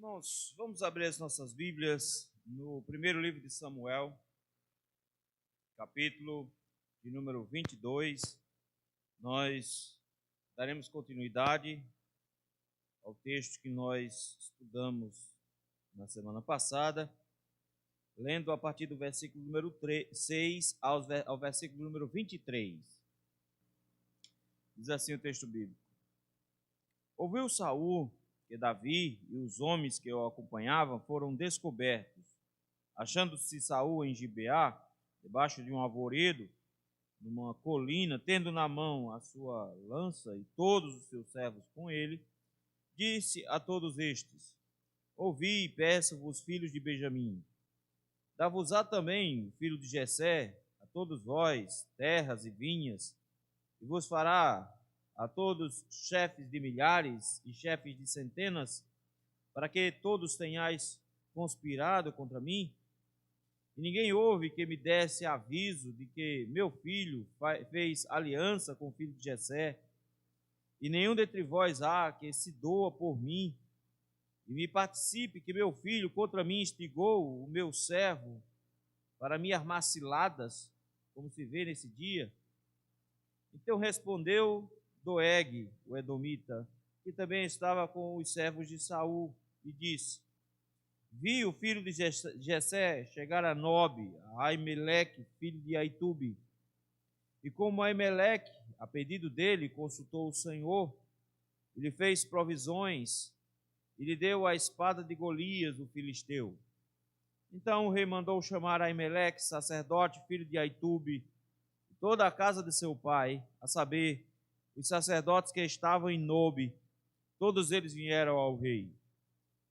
Irmãos, vamos abrir as nossas Bíblias no primeiro livro de Samuel, capítulo de número 22. Nós daremos continuidade ao texto que nós estudamos na semana passada, lendo a partir do versículo número 6 ao versículo número 23. Diz assim o texto bíblico: Ouviu Saul que Davi e os homens que o acompanhavam foram descobertos. Achando-se Saul em Gibeá, debaixo de um arvoredo, numa colina, tendo na mão a sua lança e todos os seus servos com ele, disse a todos estes: Ouvi e peço-vos, filhos de Benjamim, dá-vos-á também o filho de Jessé, a todos vós, terras e vinhas, e vos fará a todos chefes de milhares e chefes de centenas, para que todos tenhais conspirado contra mim? E ninguém houve que me desse aviso de que meu filho fez aliança com o filho de Jessé, e nenhum dentre vós há que se doa por mim, e me participe que meu filho contra mim instigou o meu servo para me armar ciladas, como se vê nesse dia. Então respondeu Doeg, o edomita, que também estava com os servos de Saul, e disse: Vi o filho de Jessé chegar a Nobe, a Aimeleque, filho de Aitube. E como Aimeleque, a pedido dele, consultou o Senhor, ele fez provisões e lhe deu a espada de Golias, o filisteu. Então o rei mandou chamar Aimeleque, sacerdote, filho de Aitube, e toda a casa de seu pai, a saber, os sacerdotes que estavam em Nobe. Todos eles vieram ao rei.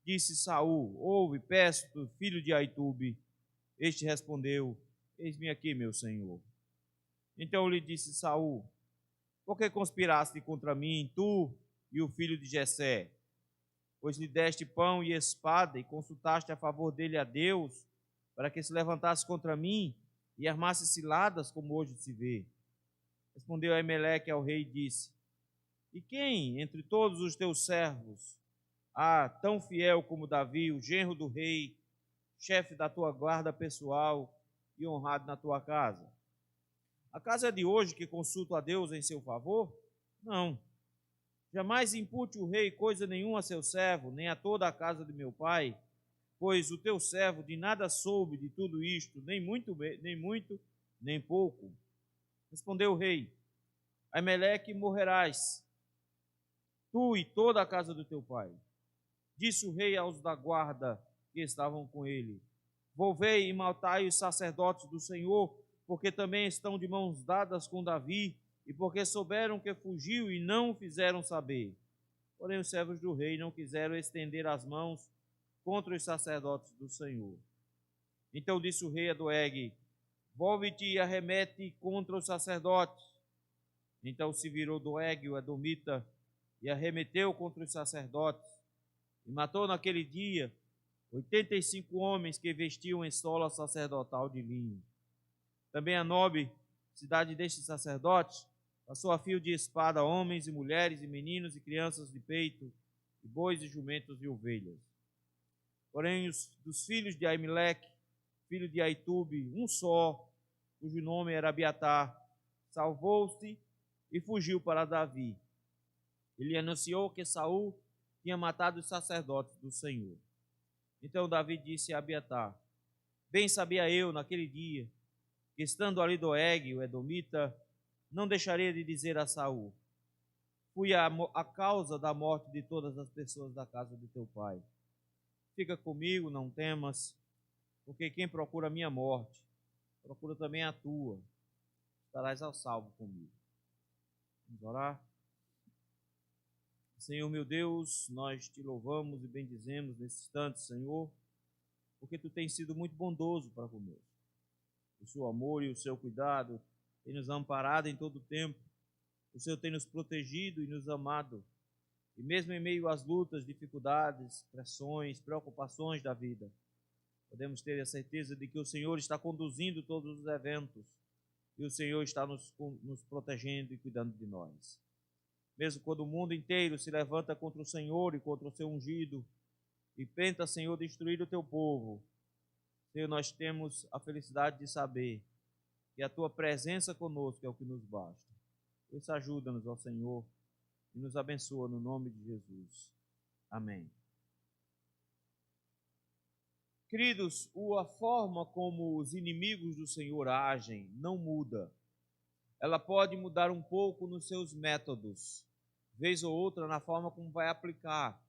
Disse Saul: Ouve, peço-te, filho de Aitube. Este respondeu: Eis-me aqui, meu senhor. Então lhe disse Saul: Por que conspiraste contra mim, tu e o filho de Jessé? Pois lhe deste pão e espada, e consultaste a favor dele a Deus, para que se levantasse contra mim e armasse ciladas, como hoje se vê. Respondeu Aimeleque ao rei e disse: E quem entre todos os teus servos há tão fiel como Davi, o genro do rei, chefe da tua guarda pessoal e honrado na tua casa? Acaso é de hoje que consulto a Deus em seu favor? Não. Jamais impute o rei coisa nenhuma a seu servo, nem a toda a casa de meu pai, pois o teu servo de nada soube de tudo isto, nem muito, nem pouco. Respondeu o rei: Aimeleque, morrerás, tu e toda a casa do teu pai. Disse o rei aos da guarda que estavam com ele: Volvei e matai os sacerdotes do Senhor, porque também estão de mãos dadas com Davi, e porque souberam que fugiu e não o fizeram saber. Porém os servos do rei não quiseram estender as mãos contra os sacerdotes do Senhor. Então disse o rei a Doeg: Volve-te e arremete contra os sacerdotes. Então se virou Doeg, o edomita, e arremeteu contra os sacerdotes, e matou naquele dia 85 homens que vestiam estola sacerdotal de linho. Também a Nobe, cidade destes sacerdotes, passou a fio de espada homens e mulheres e meninos e crianças de peito, e bois e jumentos e ovelhas. Porém dos filhos de Aimeleque, filho de Aitube, um só, cujo nome era Abiatar, salvou-se e fugiu para Davi. Ele anunciou que Saul tinha matado os sacerdotes do Senhor. Então Davi disse a Abiatar: Bem sabia eu naquele dia que, estando ali Doeg, o edomita, não deixaria de dizer a Saul: Fui a causa da morte de todas as pessoas da casa de teu pai. Fica comigo, não temas, porque quem procura a minha morte, procura também a tua. Estarás ao salvo comigo. Vamos orar? Senhor meu Deus, nós te louvamos e bendizemos nesse instante, Senhor, porque tu tens sido muito bondoso para conosco. O seu amor e o seu cuidado tem nos amparado em todo o tempo. O Senhor tem nos protegido e nos amado. E mesmo em meio às lutas, dificuldades, pressões, preocupações da vida, podemos ter a certeza de que o Senhor está conduzindo todos os eventos e o Senhor está nos protegendo e cuidando de nós. Mesmo quando o mundo inteiro se levanta contra o Senhor e contra o seu ungido, e tenta, Senhor, destruir o teu povo. Senhor, nós temos a felicidade de saber que a tua presença conosco é o que nos basta. Por isso, ajuda-nos, ó Senhor, e nos abençoa no nome de Jesus. Amém. Queridos, a forma como os inimigos do Senhor agem não muda. Ela pode mudar um pouco nos seus métodos, vez ou outra na forma como vai aplicar.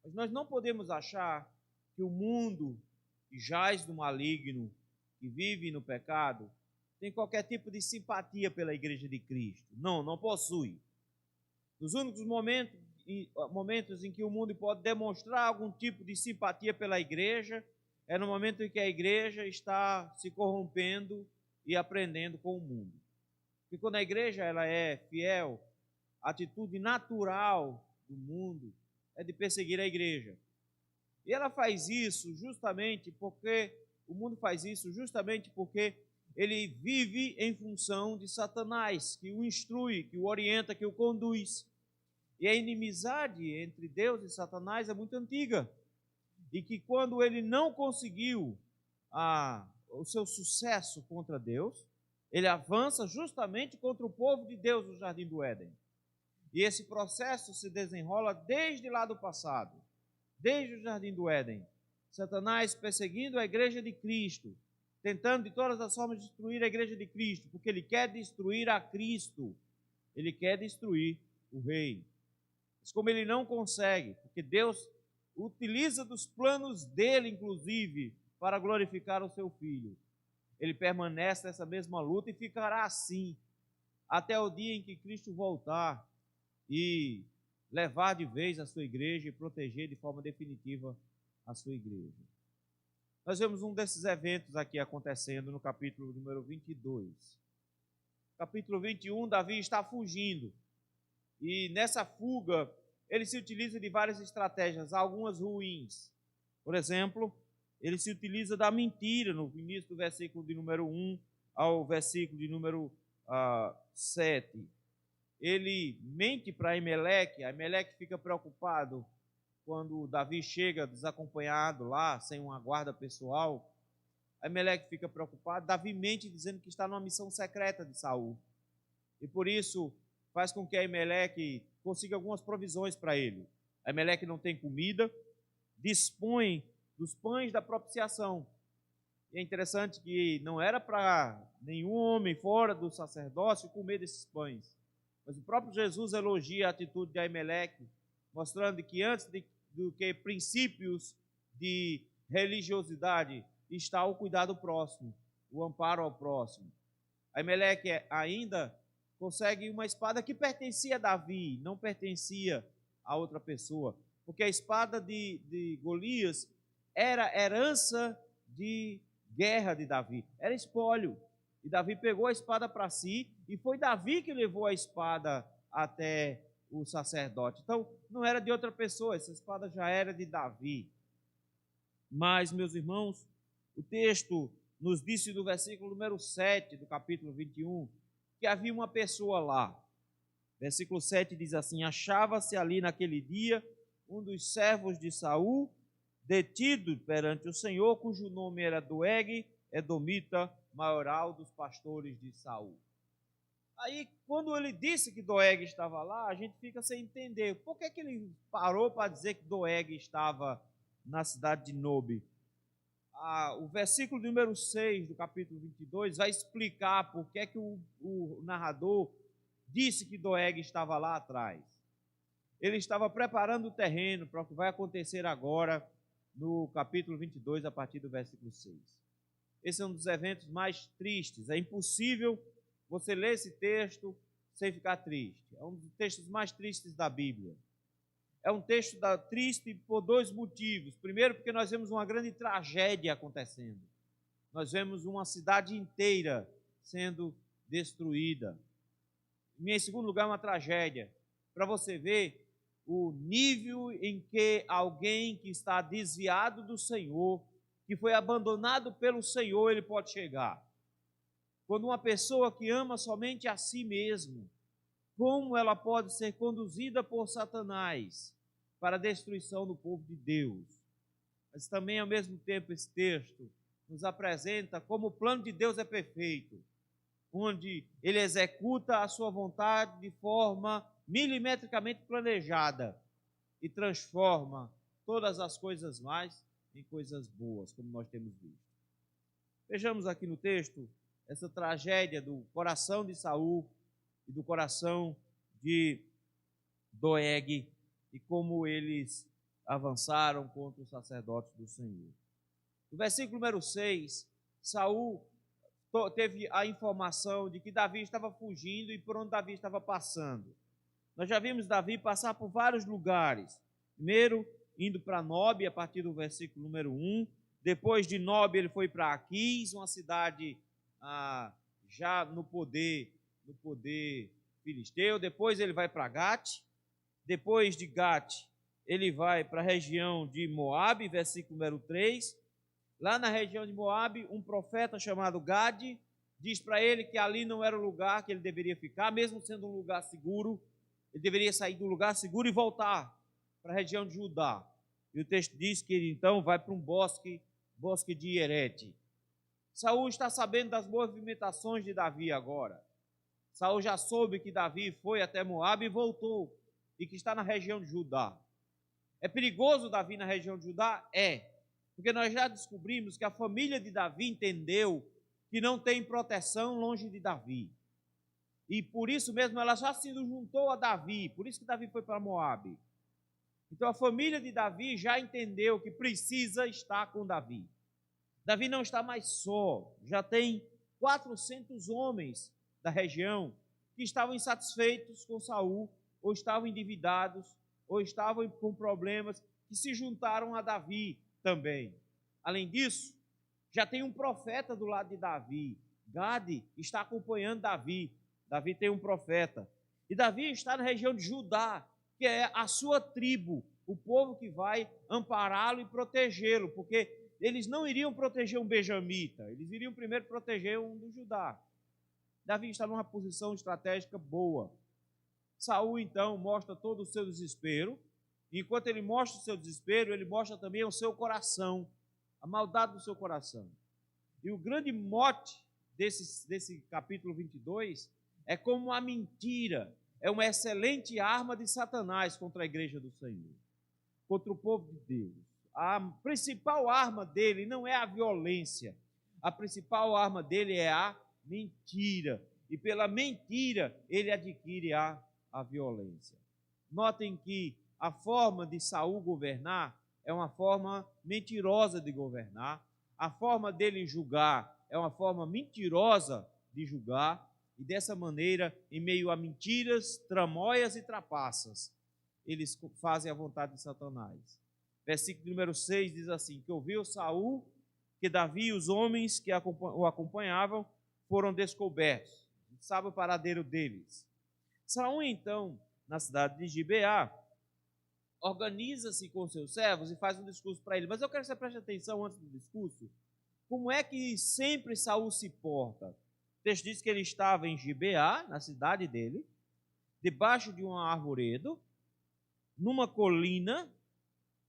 Mas nós não podemos achar que o mundo que jaz no maligno, que vive no pecado, tem qualquer tipo de simpatia pela Igreja de Cristo. Não, não possui. Nos únicos momentos em que o mundo pode demonstrar algum tipo de simpatia pela Igreja é no momento em que a Igreja está se corrompendo e aprendendo com o mundo. Porque quando a Igreja ela é fiel, a atitude natural do mundo é de perseguir a Igreja. E ela faz isso justamente porque, o mundo faz isso justamente porque ele vive em função de Satanás, que o instrui, que o orienta, que o conduz. E a inimizade entre Deus e Satanás é muito antiga. E que quando ele não conseguiu o seu sucesso contra Deus, ele avança justamente contra o povo de Deus no Jardim do Éden. E esse processo se desenrola desde lá do passado, desde o Jardim do Éden. Satanás perseguindo a igreja de Cristo, tentando de todas as formas destruir a igreja de Cristo, porque ele quer destruir a Cristo, ele quer destruir o rei. Mas como ele não consegue, porque Deus utiliza dos planos dele, inclusive, para glorificar o seu Filho, ele permanece nessa mesma luta e ficará assim, até o dia em que Cristo voltar e levar de vez a sua igreja e proteger de forma definitiva a sua igreja. Nós vemos um desses eventos aqui acontecendo no capítulo número 22. Capítulo 21, Davi está fugindo. E nessa fuga, ele se utiliza de várias estratégias, algumas ruins. Por exemplo, ele se utiliza da mentira no início do versículo de número 1 ao versículo de número 7. Ele mente para Emelec fica preocupado quando Davi chega desacompanhado lá, sem uma guarda pessoal. Emelec fica preocupado, Davi mente dizendo que está numa missão secreta de Saul. E por isso faz com que Emelec consiga algumas provisões para ele. Emelec não tem comida, dispõe dos pães da propiciação. E é interessante que não era para nenhum homem fora do sacerdócio comer desses pães. Mas o próprio Jesus elogia a atitude de Aimeleque, mostrando que antes do que princípios de religiosidade está o cuidado próximo, o amparo ao próximo. Aimeleque ainda consegue uma espada que pertencia a Davi, não pertencia a outra pessoa, porque a espada de Golias era herança de guerra de Davi, era espólio. E Davi pegou a espada para si, e foi Davi que levou a espada até o sacerdote. Então, não era de outra pessoa, essa espada já era de Davi. Mas, meus irmãos, o texto nos disse no versículo número 7 do capítulo 21, que havia uma pessoa lá. Versículo 7 diz assim: achava-se ali naquele dia um dos servos de Saul, detido perante o Senhor, cujo nome era Doeg, edomita, maioral dos pastores de Saul. Aí, quando ele disse que Doeg estava lá, a gente fica sem entender. Por que ele parou para dizer que Doeg estava na cidade de Nobe? O versículo número 6 do capítulo 22 vai explicar por que o narrador disse que Doeg estava lá atrás. Ele estava preparando o terreno para o que vai acontecer agora no capítulo 22, a partir do versículo 6. Esse é um dos eventos mais tristes. É impossível você ler esse texto sem ficar triste. É um dos textos mais tristes da Bíblia. É um texto triste por dois motivos. Primeiro, porque nós vemos uma grande tragédia acontecendo. Nós vemos uma cidade inteira sendo destruída. E, em segundo lugar, uma tragédia. Para você ver o nível em que alguém que está desviado do Senhor, que foi abandonado pelo Senhor, ele pode chegar. Quando uma pessoa que ama somente a si mesmo, como ela pode ser conduzida por Satanás para a destruição do povo de Deus? mas também, ao mesmo tempo, esse texto nos apresenta como o plano de Deus é perfeito, onde ele executa a sua vontade de forma milimetricamente planejada e transforma todas as coisas mais em coisas boas, como nós temos visto. Vejamos aqui no texto essa tragédia do coração de Saul e do coração de Doeg e como eles avançaram contra os sacerdotes do Senhor. No versículo número 6, Saul teve a informação de que Davi estava fugindo e por onde Davi estava passando. Nós já vimos Davi passar por vários lugares. Primeiro, indo para Nob, a partir do versículo número 1. Depois de Nob, ele foi para Aquis, uma cidade já no poder filisteu. Depois ele vai para Gate. Depois de Gate, ele vai para a região de Moabe, versículo número 3. Lá na região de Moabe, um profeta chamado Gade diz para ele que ali não era o lugar que ele deveria ficar, mesmo sendo um lugar seguro. Ele deveria sair do lugar seguro e voltar para a região de Judá. E o texto diz que ele então vai para um bosque de Hierete. Saul está sabendo das movimentações de Davi agora. Saul já soube que Davi foi até Moabe e voltou, e que está na região de Judá. É perigoso Davi na região de Judá? É, porque nós já descobrimos que a família de Davi entendeu que não tem proteção longe de Davi. E por isso mesmo ela já se juntou a Davi, por isso que Davi foi para Moabe. Então a família de Davi já entendeu que precisa estar com Davi. Davi não está mais só, já tem 400 homens da região que estavam insatisfeitos com Saul, ou estavam endividados, ou estavam com problemas, que se juntaram a Davi também. Além disso, já tem um profeta do lado de Davi. Gade está acompanhando Davi. Davi tem um profeta. E Davi está na região de Judá, que é a sua tribo, o povo que vai ampará-lo e protegê-lo, porque eles não iriam proteger um benjamita, eles iriam primeiro proteger um do Judá. Davi está numa posição estratégica boa. Saul, então, mostra todo o seu desespero. E enquanto ele mostra o seu desespero, ele mostra também o seu coração, a maldade do seu coração. E o grande mote desse capítulo 22 é como a mentira é uma excelente arma de Satanás contra a igreja do Senhor, contra o povo de Deus. A principal arma dele não é a violência, a principal arma dele é a mentira. E pela mentira ele adquire a violência. Notem que a forma de Saul governar é uma forma mentirosa de governar, a forma dele julgar é uma forma mentirosa de julgar, e dessa maneira, em meio a mentiras, tramóias e trapaças, eles fazem a vontade de Satanás. Versículo número 6 diz assim, que ouviu Saul que Davi e os homens que o acompanhavam foram descobertos. A gente sabe o paradeiro deles. Saul, então, na cidade de Gibeá, organiza-se com seus servos e faz um discurso para ele. Mas eu quero que você preste atenção antes do discurso. Como é que sempre Saul se porta? O texto diz que ele estava em Gibeá, na cidade dele, debaixo de um arvoredo, numa colina,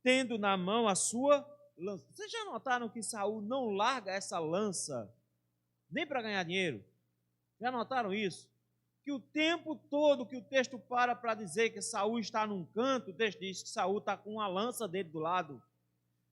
tendo na mão a sua lança. Vocês já notaram que Saul não larga essa lança nem para ganhar dinheiro? Já notaram isso? Que o tempo todo que o texto para dizer que Saul está num canto, o texto diz que Saul está com uma lança dele do lado.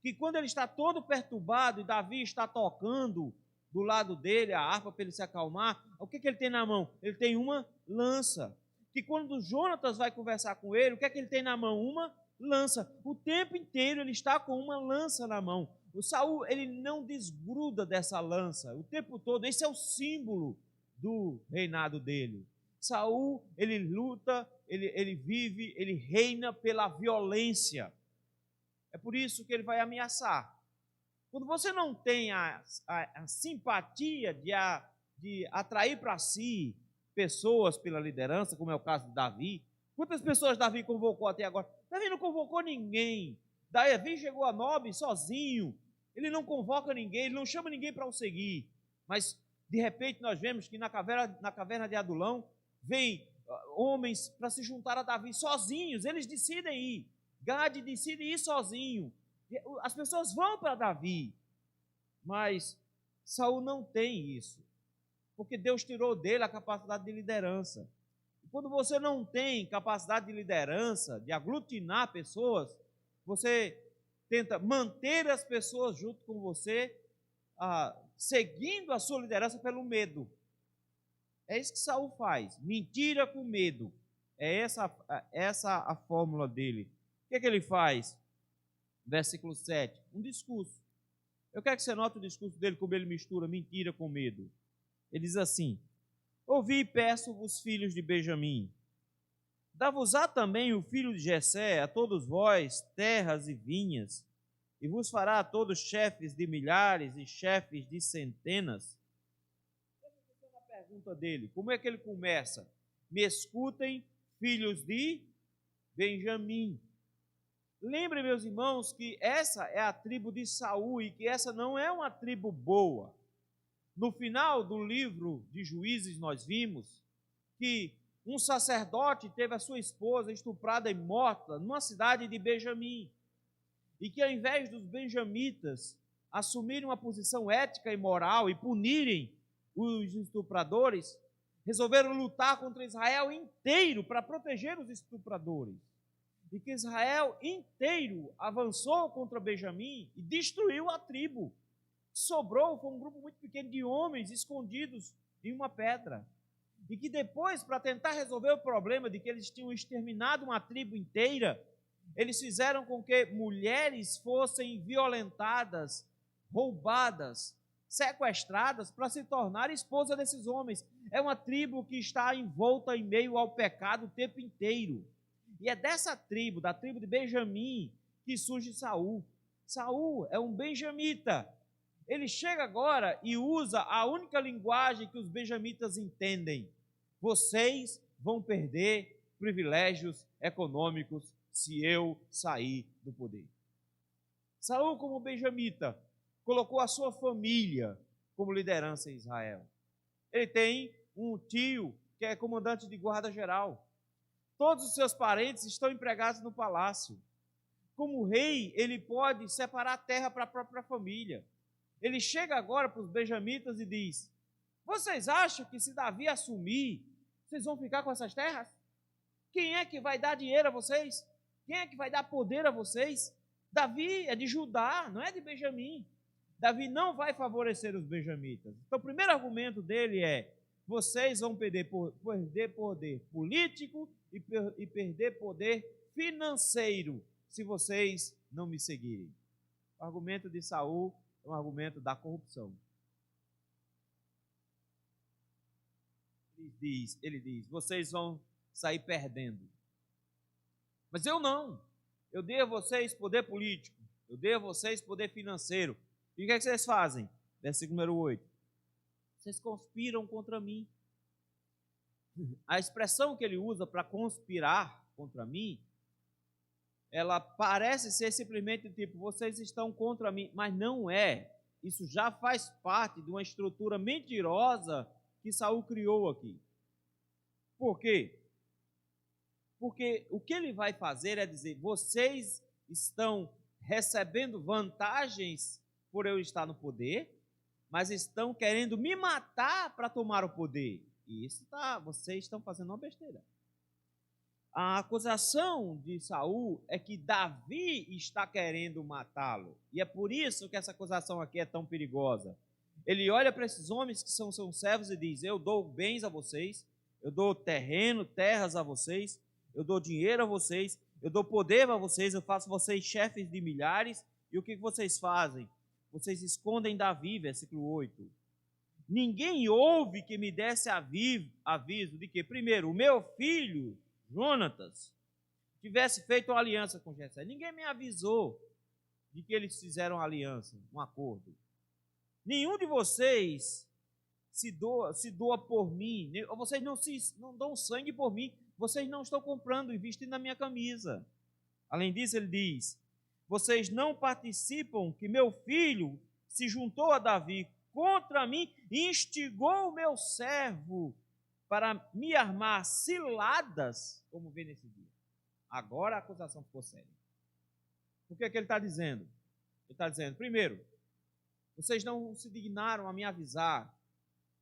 Que quando ele está todo perturbado e Davi está tocando do lado dele a harpa para ele se acalmar, o que ele tem na mão? Ele tem uma lança. Que quando Jonatas vai conversar com ele, o que ele tem na mão? Uma lança. O tempo inteiro ele está com uma lança na mão. O Saul, ele não desgruda dessa lança o tempo todo. Esse é o símbolo do reinado dele. Saul, ele luta, ele vive, ele reina pela violência. É por isso que ele vai ameaçar. Quando você não tem a simpatia de atrair para si pessoas pela liderança, como é o caso de Davi, quantas pessoas Davi convocou até agora? Davi não convocou ninguém. Davi chegou a Nob sozinho. Ele não convoca ninguém, ele não chama ninguém para o seguir. Mas, de repente, nós vemos que na caverna de Adulão, vem homens para se juntar a Davi sozinhos, eles decidem ir. Gade decide ir sozinho. As pessoas vão para Davi, mas Saul não tem isso, porque Deus tirou dele a capacidade de liderança. E quando você não tem capacidade de liderança, de aglutinar pessoas, você tenta manter as pessoas junto com você, seguindo a sua liderança pelo medo. É isso que Saul faz, mentira com medo. É essa a fórmula dele. O que é que ele faz? Versículo 7, um discurso. Eu quero que você note o discurso dele, como ele mistura mentira com medo. Ele diz assim: ouvi e peço-vos, filhos de Benjamim, dá-vos-á também o filho de Jessé, a todos vós, terras e vinhas, e vos fará a todos chefes de milhares e chefes de centenas. Essa é a pergunta dele. Como é que ele começa? Me escutem, filhos de Benjamim. Lembrem, meus irmãos, que essa é a tribo de Saul e que essa não é uma tribo boa. No final do livro de Juízes, nós vimos que um sacerdote teve a sua esposa estuprada e morta numa cidade de Benjamim. E que ao invés dos benjamitas assumirem uma posição ética e moral e punirem os estupradores, resolveram lutar contra Israel inteiro para proteger os estupradores. E que Israel inteiro avançou contra Benjamim e destruiu a tribo. Sobrou foi um grupo muito pequeno de homens escondidos em uma pedra. E que depois, para tentar resolver o problema de que eles tinham exterminado uma tribo inteira, eles fizeram com que mulheres fossem violentadas, roubadas, sequestradas para se tornar esposa desses homens. É uma tribo que está envolta em meio ao pecado o tempo inteiro. E é dessa tribo, da tribo de Benjamim, que surge Saul. Saul é um benjamita. Ele chega agora e usa a única linguagem que os benjamitas entendem. Vocês vão perder privilégios econômicos se eu sair do poder. Saul, como benjamita, colocou a sua família como liderança em Israel. Ele tem um tio que é comandante de guarda-geral. Todos os seus parentes estão empregados no palácio. Como rei, ele pode separar a terra para a própria família. Ele chega agora para os benjamitas e diz: vocês acham que se Davi assumir, vocês vão ficar com essas terras? Quem é que vai dar dinheiro a vocês? Quem é que vai dar poder a vocês? Davi é de Judá, não é de Benjamim. Davi não vai favorecer os benjamitas. Então, o primeiro argumento dele é: vocês vão perder poder político e perder poder financeiro se vocês não me seguirem. O argumento de Saul é um argumento da corrupção. Ele diz, vocês vão sair perdendo. Mas eu não. Eu dei a vocês poder político, eu dei a vocês poder financeiro. E o que é que vocês fazem? Versículo número 8. Vocês conspiram contra mim. A expressão que ele usa para conspirar contra mim, ela parece ser simplesmente tipo, vocês estão contra mim, mas não é. Isso já faz parte de uma estrutura mentirosa que Saul criou aqui. Por quê? Porque o que ele vai fazer é dizer, vocês estão recebendo vantagens por eu estar no poder, mas estão querendo me matar para tomar o poder. E vocês estão fazendo uma besteira. A acusação de Saul é que Davi está querendo matá-lo. E é por isso que essa acusação aqui é tão perigosa. Ele olha para esses homens que são seus servos e diz, eu dou bens a vocês, eu dou terras a vocês, eu dou dinheiro a vocês, eu dou poder a vocês, eu faço vocês chefes de milhares. E o que vocês fazem? Vocês escondem Davi, versículo 8. Ninguém houve que me desse aviso de que, primeiro, o meu filho, Jonatas, tivesse feito uma aliança com Jessé. Ninguém me avisou de que eles fizeram uma aliança, um acordo. Nenhum de vocês se doa por mim, vocês não dão sangue por mim, vocês não estão comprando e vestindo a minha camisa. Além disso, ele diz, vocês não participam que meu filho se juntou a Davi contra mim e instigou o meu servo para me armar ciladas, como vê nesse dia. Agora a acusação ficou séria. O que é que ele está dizendo? Ele está dizendo, primeiro, vocês não se dignaram a me avisar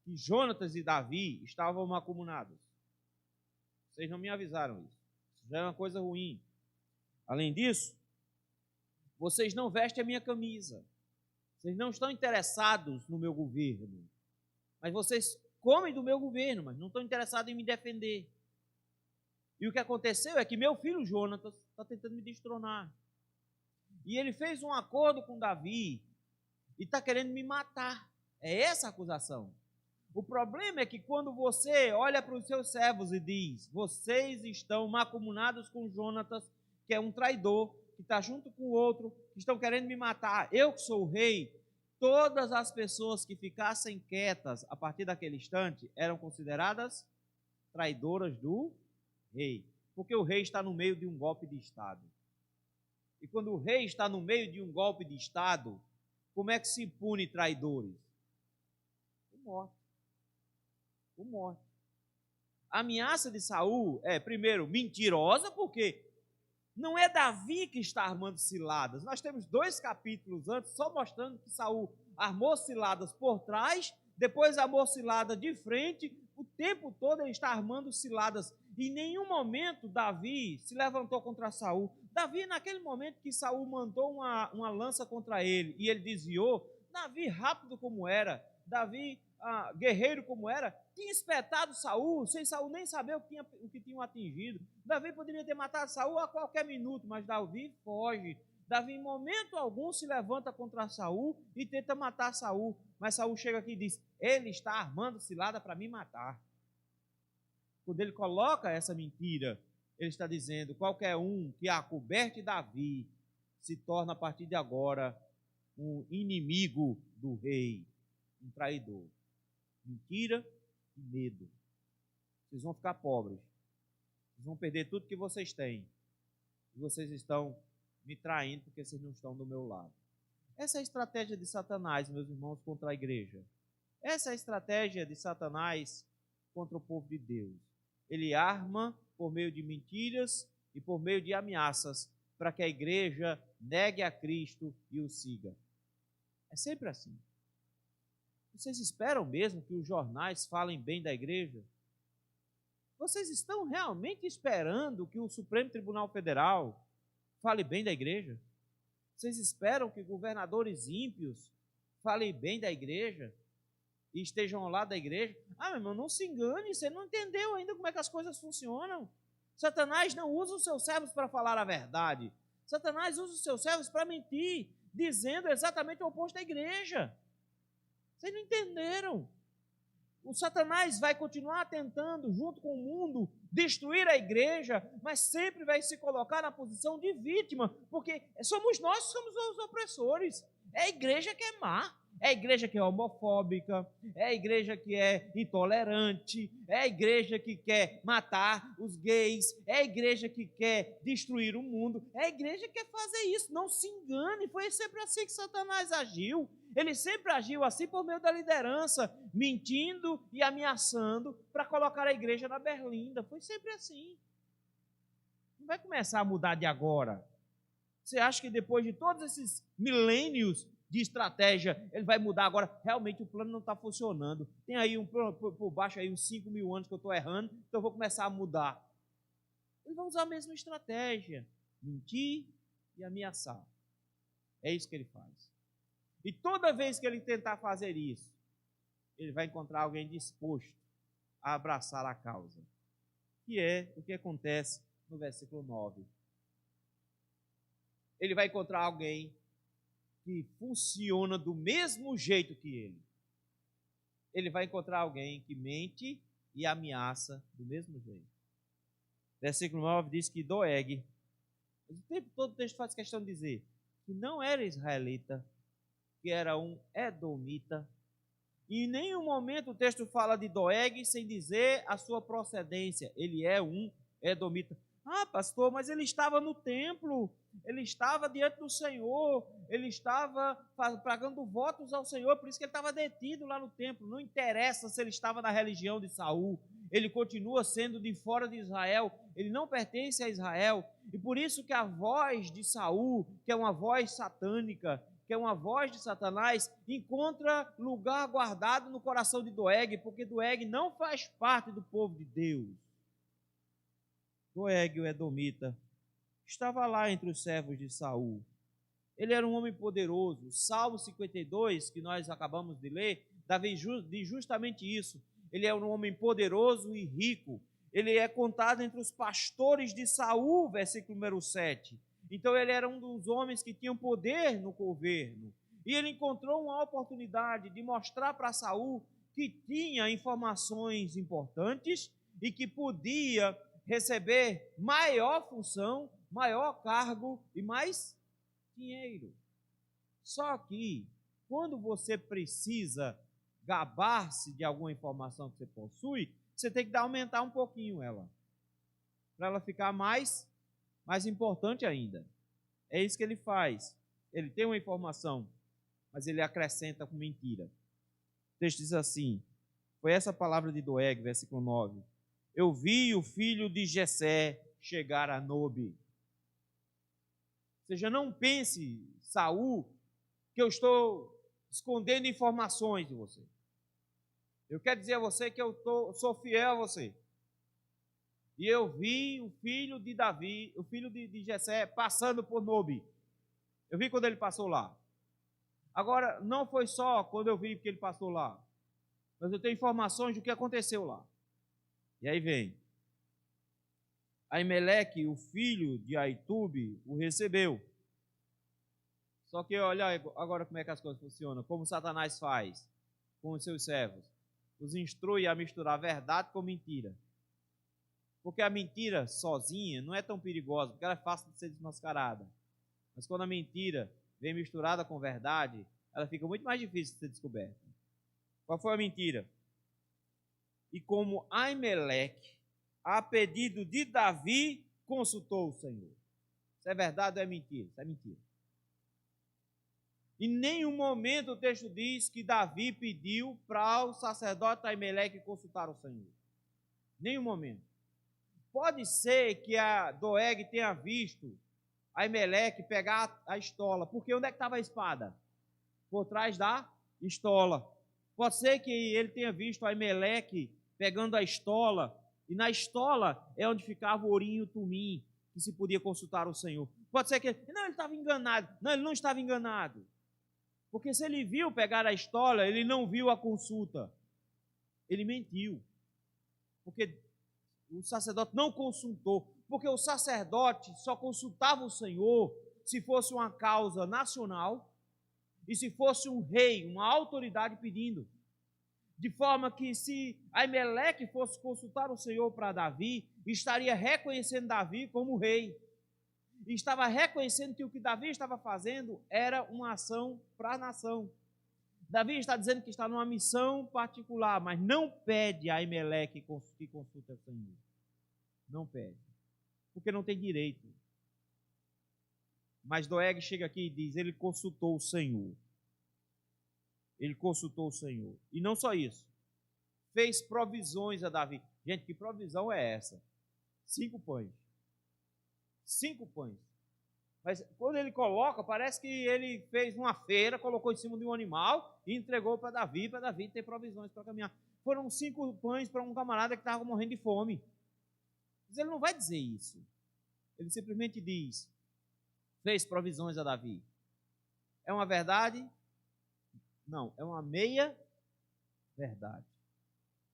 que Jonatas e Davi estavam mancomunados. Vocês não me avisaram isso. Isso já é uma coisa ruim. Além disso, vocês não vestem a minha camisa. Vocês não estão interessados no meu governo. Mas vocês comem do meu governo, mas não estão interessados em me defender. E o que aconteceu é que meu filho Jonatas está tentando me destronar. E ele fez um acordo com Davi e está querendo me matar. É essa a acusação. O problema é que quando você olha para os seus servos e diz, vocês estão mancomunados com Jonatas, que é um traidor, que está junto com o outro, que estão querendo me matar, eu que sou o rei, todas as pessoas que ficassem quietas a partir daquele instante eram consideradas traidoras do rei. Porque o rei está no meio de um golpe de Estado. E quando o rei está no meio de um golpe de Estado, como é que se pune traidores? Com morte. Com morte. A ameaça de Saul é, primeiro, mentirosa, porque não é Davi que está armando ciladas. Nós temos 2 capítulos antes só mostrando que Saul armou ciladas por trás, depois armou cilada de frente. O tempo todo ele está armando ciladas. Em nenhum momento Davi se levantou contra Saul. Davi, naquele momento que Saul mandou uma lança contra ele e ele desviou, Davi, rápido como era, Davi, guerreiro como era, tinha espetado Saul, sem Saul nem saber o que tinham atingido. Davi poderia ter matado Saul a qualquer minuto, mas Davi foge. Davi, em momento algum, se levanta contra Saul e tenta matar Saul. Mas Saul chega aqui e diz, ele está armando cilada para me matar. Quando ele coloca essa mentira, ele está dizendo, qualquer um que acoberte Davi se torna a partir de agora um inimigo do rei, um traidor. Mentira e medo. Vocês vão ficar pobres. Vocês vão perder tudo que vocês têm. E vocês estão me traindo porque vocês não estão do meu lado. Essa é a estratégia de Satanás, meus irmãos, contra a igreja. Essa é a estratégia de Satanás contra o povo de Deus. Ele arma por meio de mentiras e por meio de ameaças para que a igreja negue a Cristo e o siga. É sempre assim. Vocês esperam mesmo que os jornais falem bem da igreja? Vocês estão realmente esperando que o Supremo Tribunal Federal fale bem da igreja? Vocês esperam que governadores ímpios falem bem da igreja e estejam ao lado da igreja? Meu irmão, não se engane, você não entendeu ainda como é que as coisas funcionam. Satanás não usa os seus servos para falar a verdade. Satanás usa os seus servos para mentir, dizendo exatamente o oposto da igreja. Vocês não entenderam. O Satanás vai continuar tentando, junto com o mundo, destruir a igreja, mas sempre vai se colocar na posição de vítima, porque somos nós que somos os opressores. É a igreja que é má, é a igreja que é homofóbica, é a igreja que é intolerante, é a igreja que quer matar os gays, é a igreja que quer destruir o mundo, é a igreja que quer fazer isso. Não se engane, foi sempre assim que Satanás agiu. Ele sempre agiu assim por meio da liderança, mentindo e ameaçando para colocar a igreja na berlinda. Foi sempre assim. Não vai começar a mudar de agora. Você acha que depois de todos esses milênios de estratégia, ele vai mudar agora? Realmente o plano não está funcionando. Tem aí por baixo aí uns 5.000 anos que eu estou errando, então eu vou começar a mudar. Ele vai usar a mesma estratégia, mentir e ameaçar. É isso que ele faz. E toda vez que ele tentar fazer isso, ele vai encontrar alguém disposto a abraçar a causa. Que é o que acontece no versículo 9. Ele vai encontrar alguém que funciona do mesmo jeito que ele. Ele vai encontrar alguém que mente e ameaça do mesmo jeito. Versículo 9 diz que Doeg, o tempo todo o texto faz questão de dizer que não era israelita, que era um edomita. E em nenhum momento o texto fala de Doeg sem dizer a sua procedência. Ele é um edomita. Pastor, mas ele estava no templo, ele estava diante do Senhor, ele estava pagando votos ao Senhor, por isso que ele estava detido lá no templo. Não interessa se ele estava na religião de Saul, ele continua sendo de fora de Israel, ele não pertence a Israel, e por isso que a voz de Saul, que é uma voz satânica, que é uma voz de Satanás, encontra lugar guardado no coração de Doeg, porque Doeg não faz parte do povo de Deus. Doeg, o edomita, estava lá entre os servos de Saul. Ele era um homem poderoso. Salmo 52, que nós acabamos de ler, Davi diz justamente isso. Ele é um homem poderoso e rico. Ele é contado entre os pastores de Saul, versículo número 7. Então ele era um dos homens que tinham poder no governo. E ele encontrou uma oportunidade de mostrar para Saul que tinha informações importantes e que podia receber maior função, maior cargo e mais dinheiro. Só que, quando você precisa gabar-se de alguma informação que você possui, você tem que aumentar um pouquinho ela, para ela ficar mais importante ainda. É isso que ele faz. Ele tem uma informação, mas ele acrescenta com mentira. O texto diz assim, foi essa palavra de Doeg, versículo 9. Eu vi o filho de Jessé chegar a Nobe. Ou seja, não pense, Saul, que eu estou escondendo informações de você. Eu quero dizer a você que eu sou fiel a você. E eu vi o filho de Davi, o filho de Jessé, passando por Nobe. Eu vi quando ele passou lá. Agora, não foi só quando eu vi que ele passou lá, mas eu tenho informações do que aconteceu lá. E aí vem. Aimeleque, o filho de Aitube, o recebeu. Só que olha agora como é que as coisas funcionam, como Satanás faz com os seus servos. Os instrui a misturar verdade com mentira. Porque a mentira sozinha não é tão perigosa, porque ela é fácil de ser desmascarada. Mas quando a mentira vem misturada com verdade, ela fica muito mais difícil de ser descoberta. Qual foi a mentira? E como Aimeleque, a pedido de Davi, consultou o Senhor. Isso é verdade ou é mentira? Isso é mentira. Em nenhum momento o texto diz que Davi pediu para o sacerdote Aimeleque consultar o Senhor. Nenhum momento. Pode ser que a Doeg tenha visto Aimeleque pegar a estola, porque onde é que estava a espada? Por trás da estola. Pode ser que ele tenha visto Aimeleque pegando a estola, e na estola é onde ficava o ourinho e o tumim, que se podia consultar o Senhor. Pode ser que ele estava enganado. Não, ele não estava enganado. Porque se ele viu pegar a estola, ele não viu a consulta. Ele mentiu. Porque o sacerdote não consultou. Porque o sacerdote só consultava o Senhor se fosse uma causa nacional e se fosse um rei, uma autoridade pedindo. De forma que se Aimeleque fosse consultar o Senhor para Davi, estaria reconhecendo Davi como rei. E estava reconhecendo que o que Davi estava fazendo era uma ação para a nação. Davi está dizendo que está numa missão particular, mas não pede a Aimeleque que consulte o Senhor. Não pede. Porque não tem direito. Mas Doeg chega aqui e diz, ele consultou o Senhor. Ele consultou o Senhor. E não só isso. Fez provisões a Davi. Gente, que provisão é essa? 5 pães. 5 pães. Mas quando ele coloca, parece que ele fez uma feira, colocou em cima de um animal e entregou para Davi ter provisões para caminhar. Foram 5 pães para um camarada que estava morrendo de fome. Mas ele não vai dizer isso. Ele simplesmente diz, fez provisões a Davi. É uma verdade? Não, é uma meia verdade.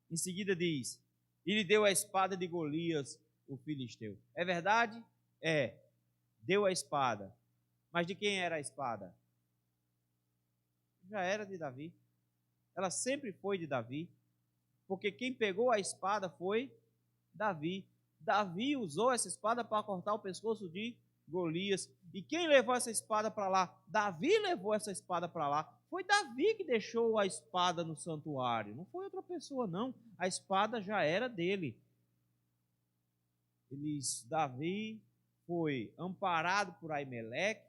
Em seguida diz, e lhe deu a espada de Golias, o filisteu. É verdade? É. Deu a espada. Mas de quem era a espada? Já era de Davi. Ela sempre foi de Davi. Porque quem pegou a espada foi Davi. Davi usou essa espada para cortar o pescoço de Golias. E quem levou essa espada para lá? Davi levou essa espada para lá. Foi Davi que deixou a espada no santuário. Não foi outra pessoa, não. A espada já era dele. Davi foi amparado por Aimeleque,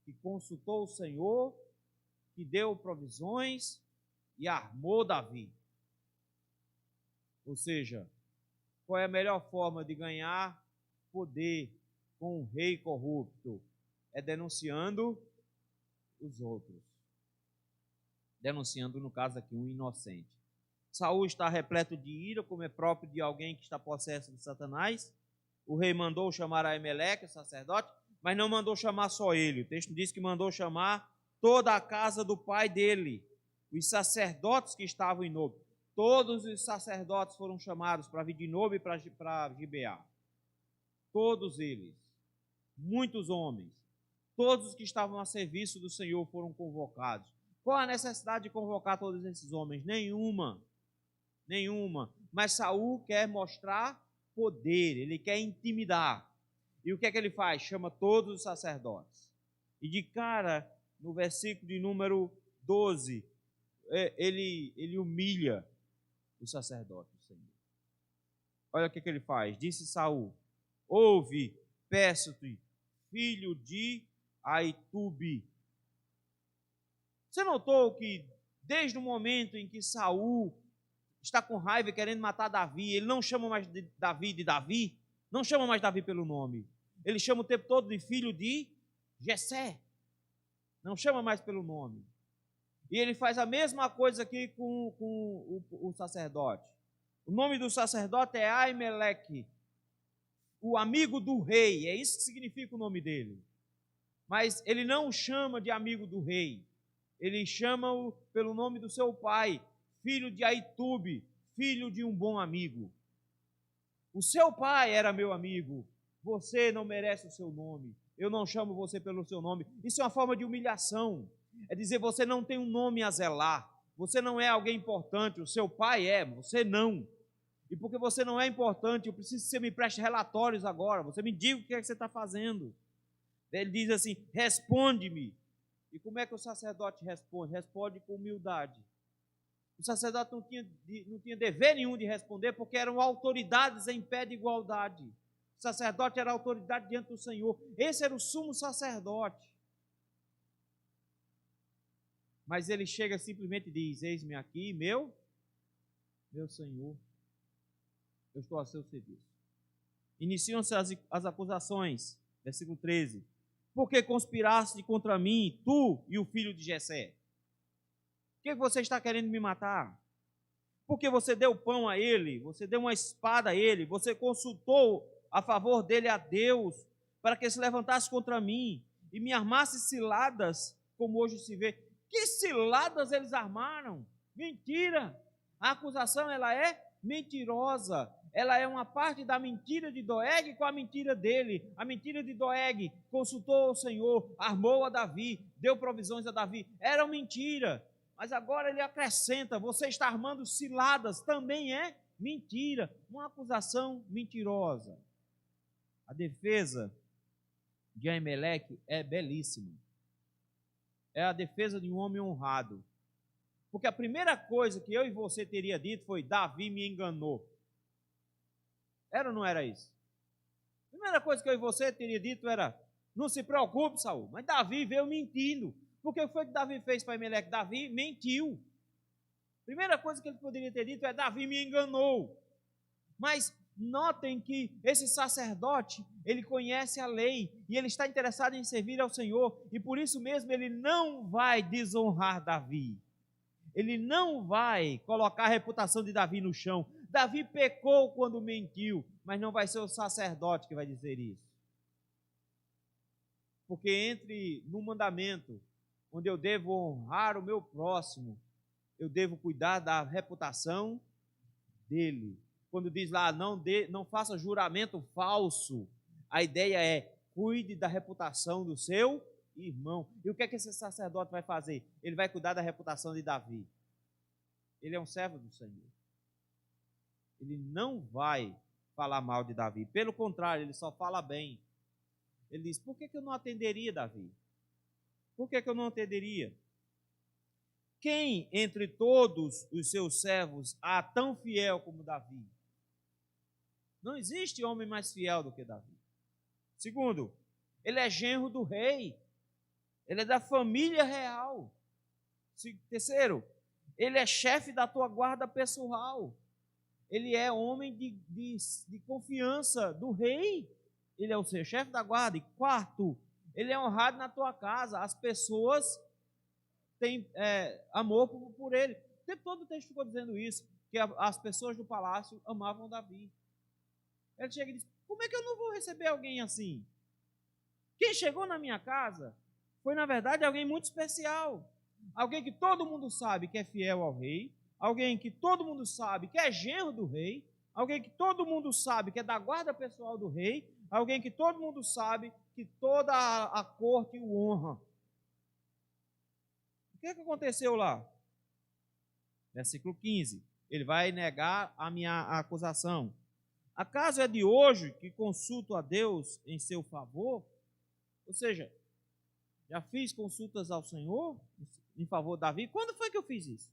que consultou o Senhor, que deu provisões e armou Davi. Ou seja, qual é a melhor forma de ganhar poder com um rei corrupto? É denunciando os outros. Denunciando, no caso aqui, um inocente. Saul está repleto de ira, como é próprio de alguém que está possesso de Satanás. O rei mandou chamar Aimeleque, o sacerdote, mas não mandou chamar só ele. O texto diz que mandou chamar toda a casa do pai dele, os sacerdotes que estavam em Nob. Todos os sacerdotes foram chamados para vir de Nob e para Gibeá. Todos eles, muitos homens, todos os que estavam a serviço do Senhor foram convocados. Qual a necessidade de convocar todos esses homens? Nenhuma. Mas Saul quer mostrar poder, ele quer intimidar. E o que é que ele faz? Chama todos os sacerdotes. E de cara, no versículo de número 12, ele humilha os sacerdotes do Senhor. Olha o que ele faz. Disse Saul: ouve, peço-te, filho de Aitube. Você notou que desde o momento em que Saul está com raiva e querendo matar Davi, ele não chama mais de Davi, não chama mais Davi pelo nome. Ele chama o tempo todo de filho de Jessé. Não chama mais pelo nome. E ele faz a mesma coisa aqui com o sacerdote. O nome do sacerdote é Aimeleque, o amigo do rei. É isso que significa o nome dele. Mas ele não o chama de amigo do rei. Ele chama-o pelo nome do seu pai, filho de Aitube, filho de um bom amigo. O seu pai era meu amigo. Você não merece o seu nome. Eu não chamo você pelo seu nome. Isso é uma forma de humilhação. É dizer, você não tem um nome a zelar. Você não é alguém importante. O seu pai é, você não. E porque você não é importante, eu preciso que você me preste relatórios agora. Você me diga o que é que você está fazendo. Ele diz assim, responde-me. E como é que o sacerdote responde? Responde com humildade. O sacerdote não tinha dever nenhum de responder, porque eram autoridades em pé de igualdade. O sacerdote era autoridade diante do Senhor. Esse era o sumo sacerdote. Mas ele chega simplesmente e diz, eis-me aqui, meu Senhor, eu estou a seu serviço. Iniciam-se as acusações, versículo 13. Por que conspiraste contra mim, tu e o filho de Jessé? Por que você está querendo me matar? Porque você deu pão a ele, você deu uma espada a ele, você consultou a favor dele a Deus, para que se levantasse contra mim e me armasse ciladas, como hoje se vê. Que ciladas eles armaram? Mentira! A acusação, ela é mentirosa. Ela é uma parte da mentira de Doeg com a mentira dele. A mentira de Doeg consultou o Senhor, armou a Davi, deu provisões a Davi. Era mentira. Mas agora ele acrescenta, você está armando ciladas, também é mentira. Uma acusação mentirosa. A defesa de Aimeleque é belíssima. É a defesa de um homem honrado. Porque a primeira coisa que eu e você teria dito foi, Davi me enganou. Era ou não era isso? A primeira coisa que eu e você teria dito era, não se preocupe, Saul, mas Davi veio mentindo. Porque o que foi que Davi fez para Aimeleque? Davi mentiu. A primeira coisa que ele poderia ter dito é, Davi me enganou. Mas notem que esse sacerdote, ele conhece a lei e ele está interessado em servir ao Senhor. E por isso mesmo ele não vai desonrar Davi. Ele não vai colocar a reputação de Davi no chão. Davi pecou quando mentiu, mas não vai ser o sacerdote que vai dizer isso. Porque no mandamento, onde eu devo honrar o meu próximo, eu devo cuidar da reputação dele. Quando diz lá, não faça juramento falso, a ideia é, cuide da reputação do seu irmão. E o que é que esse sacerdote vai fazer? Ele vai cuidar da reputação de Davi. Ele é um servo do Senhor. Ele não vai falar mal de Davi. Pelo contrário, ele só fala bem. Ele diz, por que eu não atenderia Davi? Por que eu não atenderia? Quem entre todos os seus servos há tão fiel como Davi? Não existe homem mais fiel do que Davi. Segundo, ele é genro do rei. Ele é da família real. Terceiro, ele é chefe da tua guarda pessoal. ele é homem de confiança do rei. Ele é o seu chefe da guarda. E quarto, ele é honrado na tua casa. As pessoas têm amor por ele. O tempo todo o texto ficou dizendo isso, que as pessoas do palácio amavam Davi. Ele chega e diz, como é que eu não vou receber alguém assim? Quem chegou na minha casa foi, na verdade, alguém muito especial. Alguém que todo mundo sabe que é fiel ao rei. Alguém que todo mundo sabe que é genro do rei. Alguém que todo mundo sabe que é da guarda pessoal do rei. Alguém que todo mundo sabe que toda a corte o honra. O que aconteceu lá? Versículo 15. Ele vai negar a minha acusação. Acaso é de hoje que consulto a Deus em seu favor? Ou seja, já fiz consultas ao Senhor em favor de Davi. Quando foi que eu fiz isso?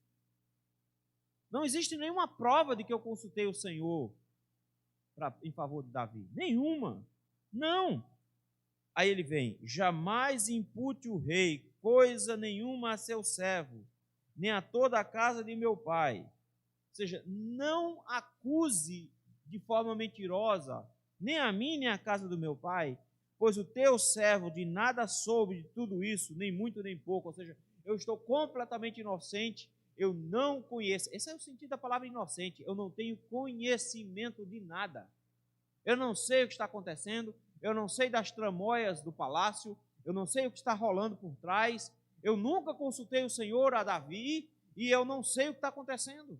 Não existe nenhuma prova de que eu consultei o Senhor em favor de Davi. Nenhuma. Não. Aí ele vem, jamais impute o rei coisa nenhuma a seu servo, nem a toda a casa de meu pai. Ou seja, não acuse de forma mentirosa, nem a mim, nem a casa do meu pai, pois o teu servo de nada soube de tudo isso, nem muito nem pouco. Ou seja, eu estou completamente inocente, eu não conheço. Esse é o sentido da palavra inocente. Eu não tenho conhecimento de nada. Eu não sei o que está acontecendo, eu não sei das tramóias do palácio, eu não sei o que está rolando por trás, eu nunca consultei o Senhor a Davi e eu não sei o que está acontecendo.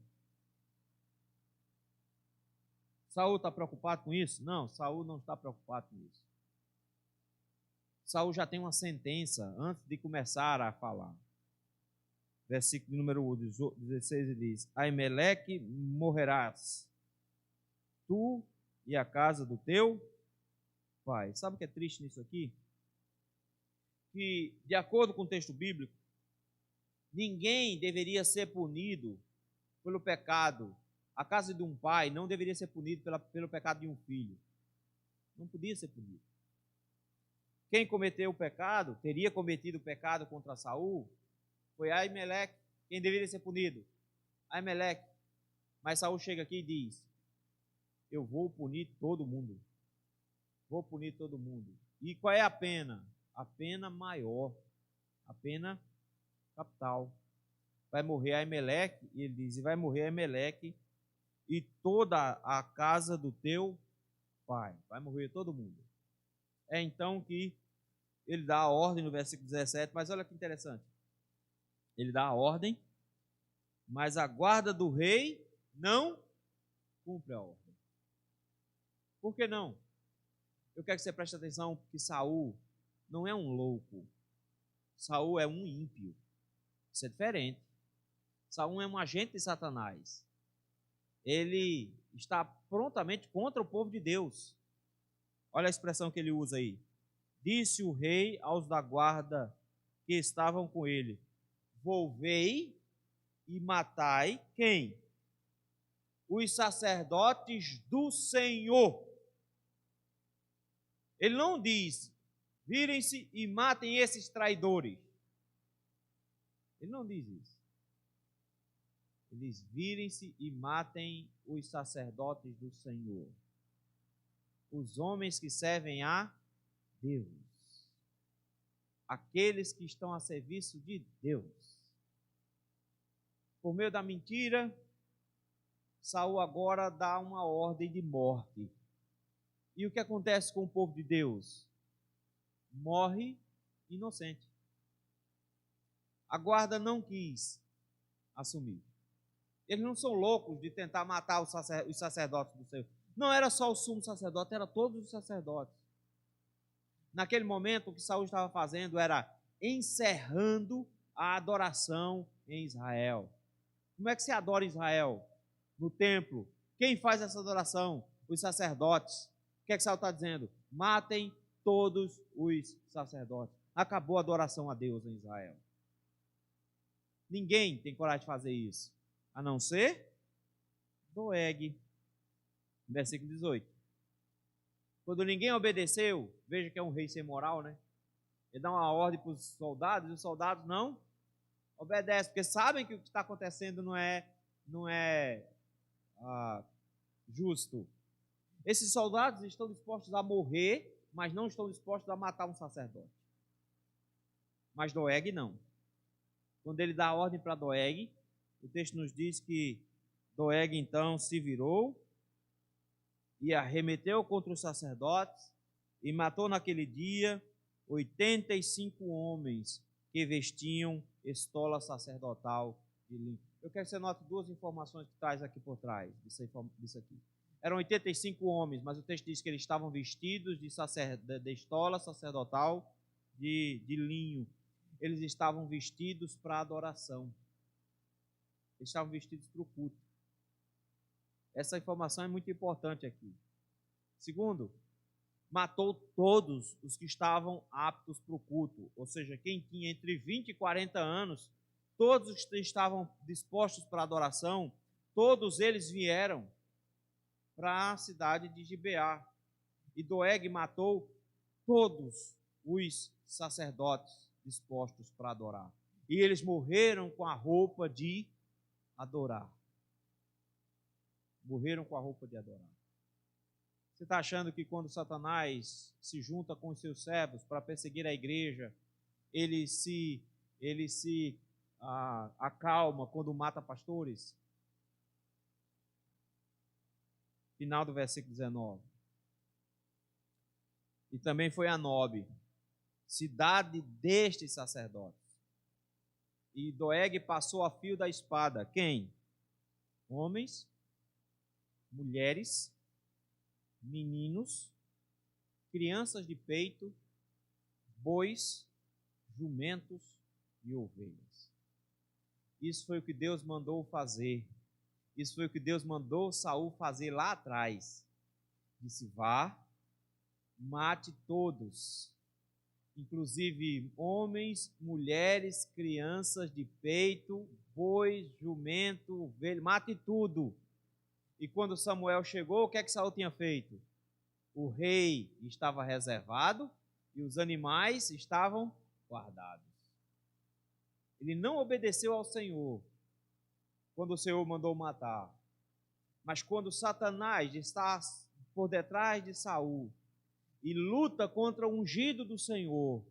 Saul está preocupado com isso? Não, Saul não está preocupado com isso. Saul já tem uma sentença antes de começar a falar. Versículo número 16, ele diz, Aimeleque morrerás, tu e a casa do teu pai. Sabe o que é triste nisso aqui? Que, de acordo com o texto bíblico, ninguém deveria ser punido pelo pecado. A casa de um pai não deveria ser punido pelo pecado de um filho. Não podia ser punido. Quem cometeu o pecado, teria cometido o pecado contra Saul, foi Aimeleque. Quem deveria ser punido? Aimeleque. Mas Saul chega aqui e diz, eu vou punir todo mundo. Vou punir todo mundo. E qual é a pena? A pena maior. A pena capital. Vai morrer Aimeleque, e ele diz, e vai morrer Aimeleque e toda a casa do teu pai. Vai morrer todo mundo. É então que ele dá a ordem no versículo 17, mas olha que interessante. Ele dá a ordem, mas a guarda do rei não cumpre a ordem. Por que não? Eu quero que você preste atenção que Saul não é um louco. Saul é um ímpio. Isso é diferente. Saul é um agente de Satanás. Ele está prontamente contra o povo de Deus. Olha a expressão que ele usa aí. Disse o rei aos da guarda que estavam com ele, volvei e matai quem? Os sacerdotes do Senhor. Ele não diz, virem-se e matem esses traidores. Ele não diz isso. Ele diz, virem-se e matem os sacerdotes do Senhor. Os homens que servem a Deus. Aqueles que estão a serviço de Deus. Por meio da mentira, Saul agora dá uma ordem de morte. E o que acontece com o povo de Deus? Morre inocente. A guarda não quis assumir. Eles não são loucos de tentar matar os sacerdotes do Senhor. Não era só o sumo sacerdote, era todos os sacerdotes. Naquele momento, o que Saul estava fazendo era encerrando a adoração em Israel. Como é que se adora em Israel? No templo. Quem faz essa adoração? Os sacerdotes. O que é que Saul está dizendo? Matem todos os sacerdotes. Acabou a adoração a Deus em Israel. Ninguém tem coragem de fazer isso, a não ser Doeg. Versículo 18. Quando ninguém obedeceu, veja que é um rei sem moral, né? Ele dá uma ordem para os soldados, e os soldados não obedecem, porque sabem que o que está acontecendo não é justo. Esses soldados estão dispostos a morrer, mas não estão dispostos a matar um sacerdote. Mas Doeg não. Quando ele dá a ordem para Doeg, o texto nos diz que Doeg então se virou e arremeteu contra os sacerdotes e matou naquele dia 85 homens que vestiam estola sacerdotal de linho. Eu quero que você note duas informações que traz aqui por trás disso aqui. Eram 85 homens, mas o texto diz que eles estavam vestidos de estola sacerdotal de linho. Eles estavam vestidos para adoração. Eles estavam vestidos para o culto. Essa informação é muito importante aqui. Segundo, matou todos os que estavam aptos para o culto. Ou seja, quem tinha entre 20 e 40 anos, todos os que estavam dispostos para adoração, todos eles vieram para a cidade de Gibeá. E Doeg matou todos os sacerdotes dispostos para adorar. E eles morreram com a roupa de adorar. Morreram com a roupa de adorar. Você está achando que quando Satanás se junta com os seus servos para perseguir a igreja, ele se acalma quando mata pastores? Final do versículo 19. E também foi a Nobe, cidade destes sacerdotes. E Doeg passou a fio da espada. Quem? Homens, mulheres, meninos, crianças de peito, bois, jumentos e ovelhas. Isso foi o que Deus mandou fazer. Isso foi o que Deus mandou Saul fazer lá atrás. Disse: vá, mate todos, inclusive homens, mulheres, crianças de peito, bois, jumento, ovelha, mate tudo. E quando Samuel chegou, o que é que Saul tinha feito? O rei estava reservado e os animais estavam guardados. Ele não obedeceu ao Senhor quando o Senhor mandou matar. Mas quando Satanás está por detrás de Saul e luta contra o ungido do Senhor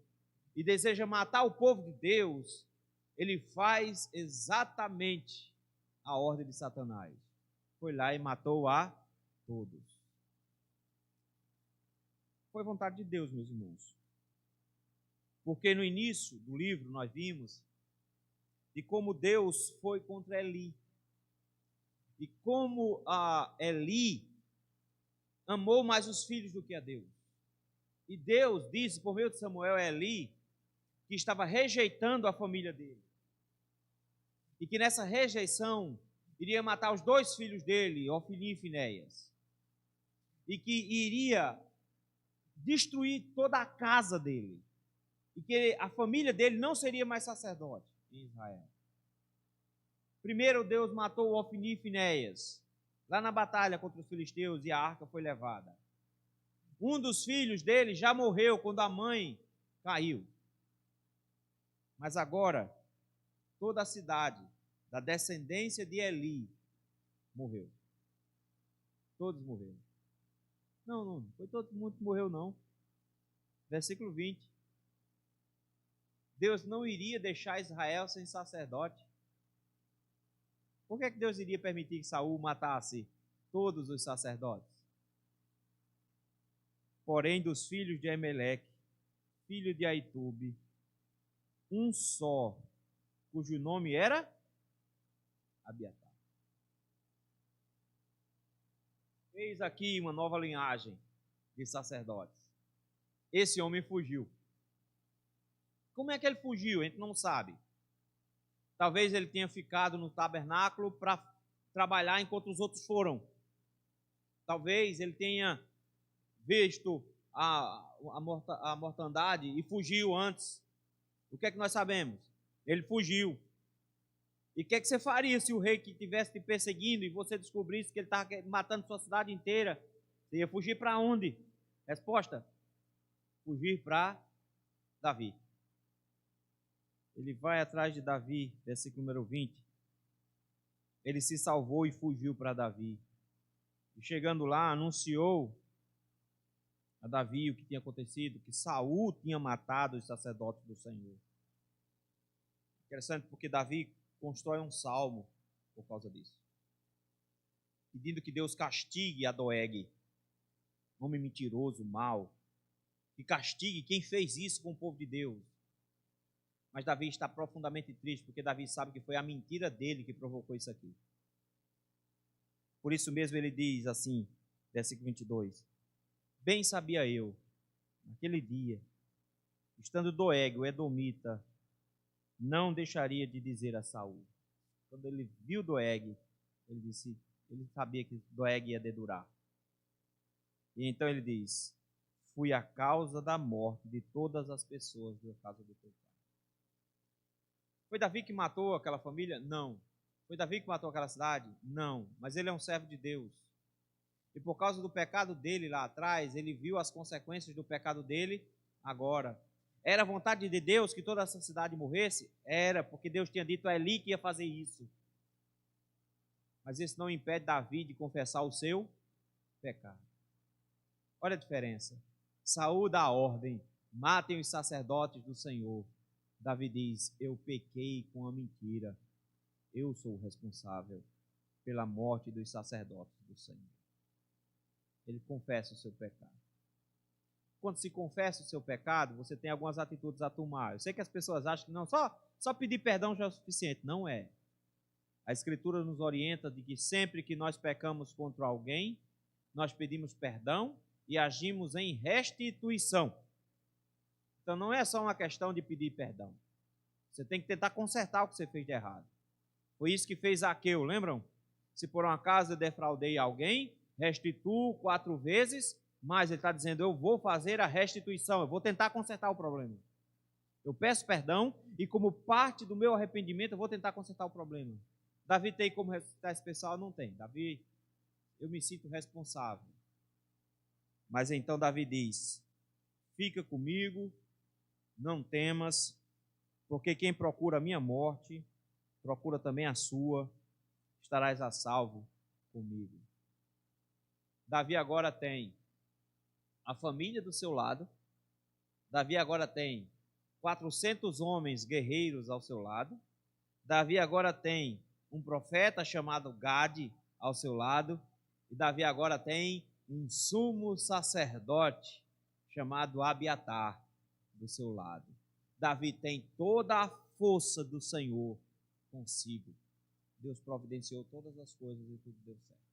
e deseja matar o povo de Deus, ele faz exatamente a ordem de Satanás. Foi lá e matou a todos. Foi vontade de Deus, meus irmãos. Porque no início do livro nós vimos de como Deus foi contra Eli. E como Eli amou mais os filhos do que a Deus. E Deus disse por meio de Samuel a Eli que estava rejeitando a família dele. E que nessa rejeição iria matar os dois filhos dele, Ofni e Finéias. E que iria destruir toda a casa dele. E que a família dele não seria mais sacerdote em Israel. Primeiro Deus matou Ofni e Finéias, lá na batalha contra os filisteus, e a arca foi levada. Um dos filhos dele já morreu quando a mãe caiu. Mas agora, toda a cidade da descendência de Eli morreu. Todos morreram. Não foi todo mundo que morreu, não. Versículo 20. Deus não iria deixar Israel sem sacerdote. Por que Deus iria permitir que Saul matasse todos os sacerdotes? Porém, dos filhos de Emelec, filho de Aitube, um só, cujo nome era Abiatar. Eis aqui uma nova linhagem de sacerdotes. Esse homem fugiu. Como é que ele fugiu? A gente não sabe. Talvez ele tenha ficado no tabernáculo para trabalhar enquanto os outros foram. Talvez ele tenha visto a mortandade e fugiu antes. O que é que nós sabemos? Ele fugiu. E o que é que você faria se o rei que estivesse te perseguindo e você descobrisse que ele estava matando sua cidade inteira? Você ia fugir para onde? Resposta: fugir para Davi. Ele vai atrás de Davi, versículo número 20. Ele se salvou e fugiu para Davi. E chegando lá, anunciou a Davi o que tinha acontecido, que Saul tinha matado os sacerdotes do Senhor. Interessante porque Davi constrói um salmo por causa disso, pedindo que Deus castigue a Doeg, homem mentiroso, mau, que castigue quem fez isso com o povo de Deus. Mas Davi está profundamente triste, porque Davi sabe que foi a mentira dele que provocou isso aqui. Por isso mesmo ele diz assim, versículo 22, bem sabia eu, naquele dia, estando Doeg, o edomita, não deixaria de dizer a Saul. Quando ele viu Doeg, ele sabia que Doeg ia dedurar. E então ele diz, fui a causa da morte de todas as pessoas da casa do teu pai. Foi Davi que matou aquela família? Não. Foi Davi que matou aquela cidade? Não. Mas ele é um servo de Deus. E por causa do pecado dele lá atrás, ele viu as consequências do pecado dele agora. Era a vontade de Deus que toda essa cidade morresse? Era, porque Deus tinha dito a Eli que ia fazer isso. Mas isso não impede Davi de confessar o seu pecado. Olha a diferença. Saul dá a ordem, matem os sacerdotes do Senhor. Davi diz, eu pequei com a mentira. Eu sou o responsável pela morte dos sacerdotes do Senhor. Ele confessa o seu pecado. Quando se confessa o seu pecado, você tem algumas atitudes a tomar. Eu sei que as pessoas acham que não, só pedir perdão já é o suficiente. Não é. A Escritura nos orienta de que sempre que nós pecamos contra alguém, nós pedimos perdão e agimos em restituição. Então não é só uma questão de pedir perdão. Você tem que tentar consertar o que você fez de errado. Foi isso que fez Zaqueu, lembram? Se por um acaso eu defraudei alguém, restituo 4 vezes, mas ele está dizendo, eu vou fazer a restituição, eu vou tentar consertar o problema. Eu peço perdão e como parte do meu arrependimento, eu vou tentar consertar o problema. Davi tem como ressuscitar esse pessoal? Não tem. Davi, eu me sinto responsável. Mas então Davi diz, fica comigo, não temas, porque quem procura a minha morte, procura também a sua, estarás a salvo comigo. Davi agora tem a família do seu lado, Davi agora tem 400 homens guerreiros ao seu lado, Davi agora tem um profeta chamado Gade ao seu lado, e Davi agora tem um sumo sacerdote chamado Abiatar do seu lado. Davi tem toda a força do Senhor consigo. Deus providenciou todas as coisas e tudo deu certo.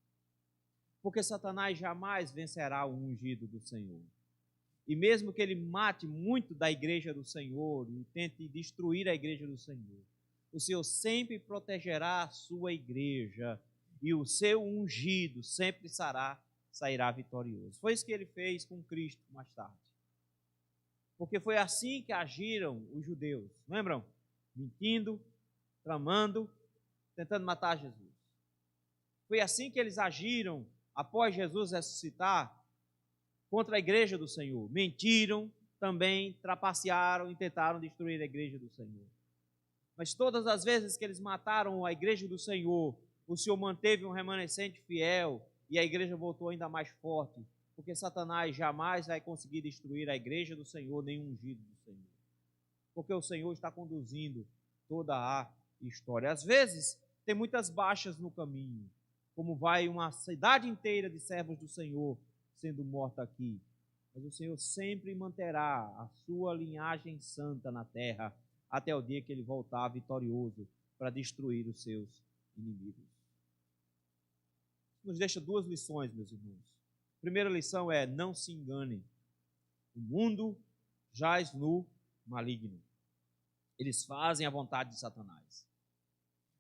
Porque Satanás jamais vencerá o ungido do Senhor. E mesmo que ele mate muito da igreja do Senhor e tente destruir a igreja do Senhor, o Senhor sempre protegerá a sua igreja e o seu ungido sempre sairá vitorioso. Foi isso que ele fez com Cristo mais tarde. Porque foi assim que agiram os judeus, lembram? Mentindo, tramando, tentando matar Jesus. Foi assim que eles agiram após Jesus ressuscitar contra a igreja do Senhor. Mentiram, também trapacearam e tentaram destruir a igreja do Senhor. Mas todas as vezes que eles mataram a igreja do Senhor, o Senhor manteve um remanescente fiel e a igreja voltou ainda mais forte, porque Satanás jamais vai conseguir destruir a igreja do Senhor, nem o ungido do Senhor. Porque o Senhor está conduzindo toda a história. Às vezes, tem muitas baixas no caminho, como vai uma cidade inteira de servos do Senhor sendo morta aqui. Mas o Senhor sempre manterá a sua linhagem santa na terra, até o dia que ele voltar vitorioso para destruir os seus inimigos. Nos deixa 2 lições, meus irmãos. A primeira lição é, não se enganem. O mundo jaz no maligno. Eles fazem a vontade de Satanás.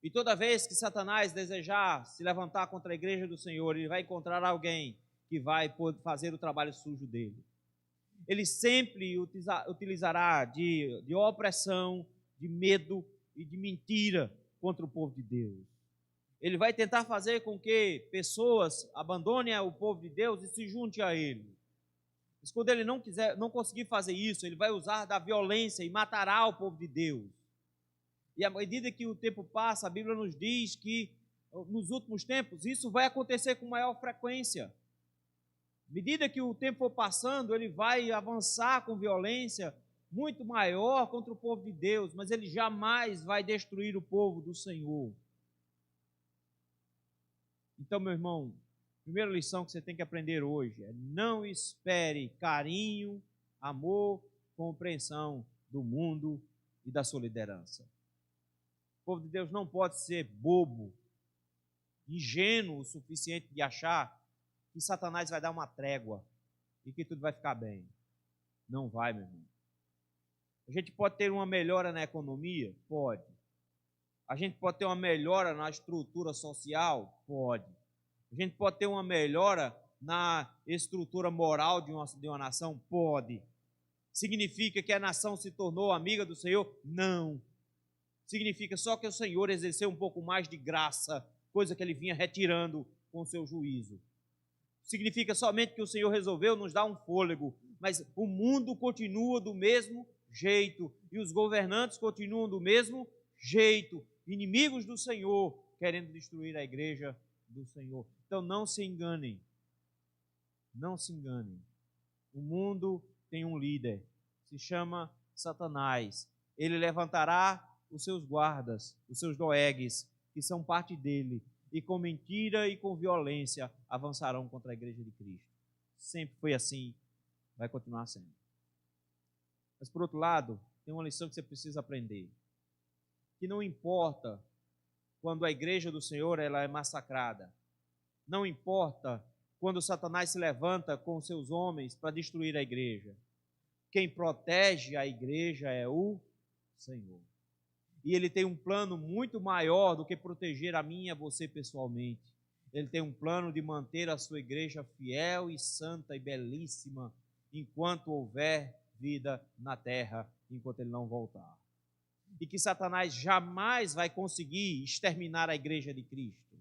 E toda vez que Satanás desejar se levantar contra a igreja do Senhor, ele vai encontrar alguém que vai fazer o trabalho sujo dele. Ele sempre utilizará de opressão, de medo e de mentira contra o povo de Deus. Ele vai tentar fazer com que pessoas abandonem o povo de Deus e se juntem a ele. Mas quando ele não conseguir fazer isso, ele vai usar da violência e matará o povo de Deus. E à medida que o tempo passa, a Bíblia nos diz que nos últimos tempos, isso vai acontecer com maior frequência. À medida que o tempo for passando, ele vai avançar com violência muito maior contra o povo de Deus, mas ele jamais vai destruir o povo do Senhor. Então, meu irmão, a primeira lição que você tem que aprender hoje é: não espere carinho, amor, compreensão do mundo e da sua liderança. O povo de Deus não pode ser bobo, ingênuo o suficiente de achar que Satanás vai dar uma trégua e que tudo vai ficar bem. Não vai, meu irmão. A gente pode ter uma melhora na economia? Pode. A gente pode ter uma melhora na estrutura social? Pode. A gente pode ter uma melhora na estrutura moral de uma nação? Pode. Significa que a nação se tornou amiga do Senhor? Não. Significa só que o Senhor exerceu um pouco mais de graça, coisa que ele vinha retirando com o seu juízo. Significa somente que o Senhor resolveu nos dar um fôlego, mas o mundo continua do mesmo jeito e os governantes continuam do mesmo jeito, inimigos do Senhor, querendo destruir a igreja do Senhor. Então não se enganem, não se enganem. O mundo tem um líder, se chama Satanás. Ele levantará os seus guardas, os seus doegues, que são parte dele, e com mentira e com violência avançarão contra a igreja de Cristo. Sempre foi assim, vai continuar sendo. Mas por outro lado, tem uma lição que você precisa aprender, que não importa quando a igreja do Senhor ela é massacrada, não importa quando Satanás se levanta com seus homens para destruir a igreja, quem protege a igreja é o Senhor. E ele tem um plano muito maior do que proteger a mim e a você pessoalmente. Ele tem um plano de manter a sua igreja fiel e santa e belíssima enquanto houver vida na terra, enquanto ele não voltar. E que Satanás jamais vai conseguir exterminar a igreja de Cristo.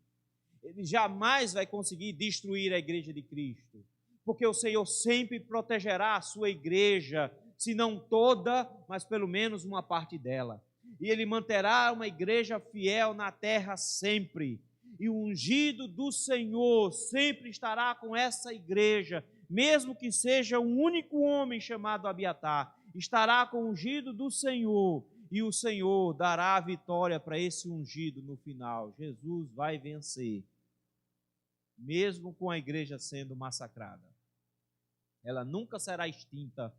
Ele jamais vai conseguir destruir a igreja de Cristo. Porque o Senhor sempre protegerá a sua igreja, se não toda, mas pelo menos uma parte dela. E ele manterá uma igreja fiel na terra sempre. E o ungido do Senhor sempre estará com essa igreja, mesmo que seja um único homem chamado Abiatar, estará com o ungido do Senhor, e o Senhor dará a vitória para esse ungido no final. Jesus vai vencer, mesmo com a igreja sendo massacrada. Ela nunca será extinta,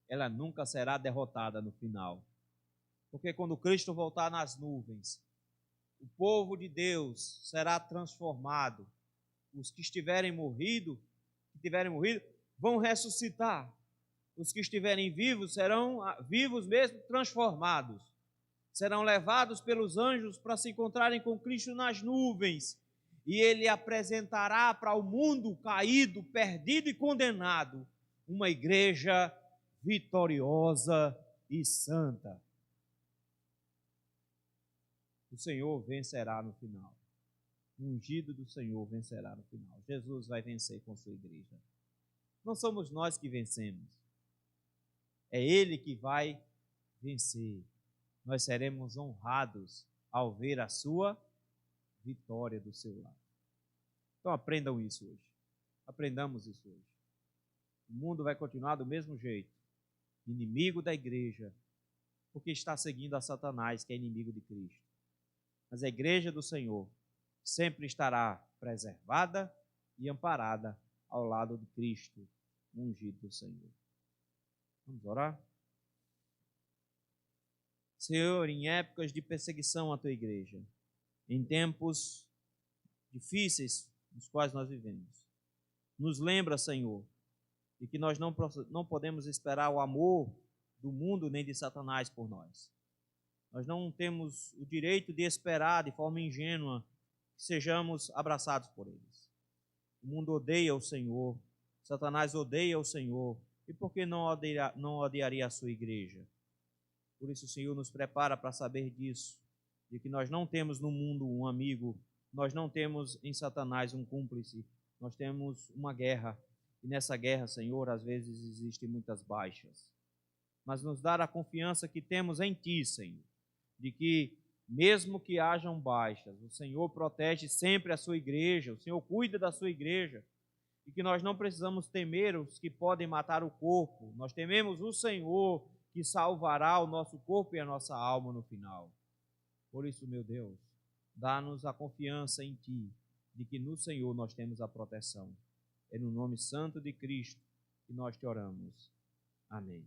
ela nunca será derrotada no final. Porque quando Cristo voltar nas nuvens, o povo de Deus será transformado. Os que tiverem morrido, vão ressuscitar. Os que estiverem vivos serão vivos mesmo, transformados. Serão levados pelos anjos para se encontrarem com Cristo nas nuvens. E ele apresentará para o mundo caído, perdido e condenado uma igreja vitoriosa e santa. O Senhor vencerá no final. O ungido do Senhor vencerá no final. Jesus vai vencer com sua igreja. Não somos nós que vencemos. É Ele que vai vencer. Nós seremos honrados ao ver a sua vitória do seu lado. Então aprendam isso hoje. Aprendamos isso hoje. O mundo vai continuar do mesmo jeito. Inimigo da igreja, porque está seguindo a Satanás, que é inimigo de Cristo. Mas a igreja do Senhor sempre estará preservada e amparada ao lado de Cristo, ungido do Senhor. Vamos orar? Senhor, em épocas de perseguição à tua igreja, em tempos difíceis nos quais nós vivemos, nos lembra, Senhor, de que nós não podemos esperar o amor do mundo nem de Satanás por nós. Nós não temos o direito de esperar de forma ingênua que sejamos abraçados por eles. O mundo odeia o Senhor, Satanás odeia o Senhor, e por que não odiaria a sua igreja? Por isso o Senhor nos prepara para saber disso, de que nós não temos no mundo um amigo, nós não temos em Satanás um cúmplice, nós temos uma guerra, e nessa guerra, Senhor, às vezes existem muitas baixas. Mas nos dá a confiança que temos em Ti, Senhor, de que mesmo que hajam baixas, o Senhor protege sempre a sua igreja, o Senhor cuida da sua igreja, e que nós não precisamos temer os que podem matar o corpo, nós tememos o Senhor que salvará o nosso corpo e a nossa alma no final. Por isso, meu Deus, dá-nos a confiança em Ti, de que no Senhor nós temos a proteção. É no nome santo de Cristo que nós te oramos. Amém.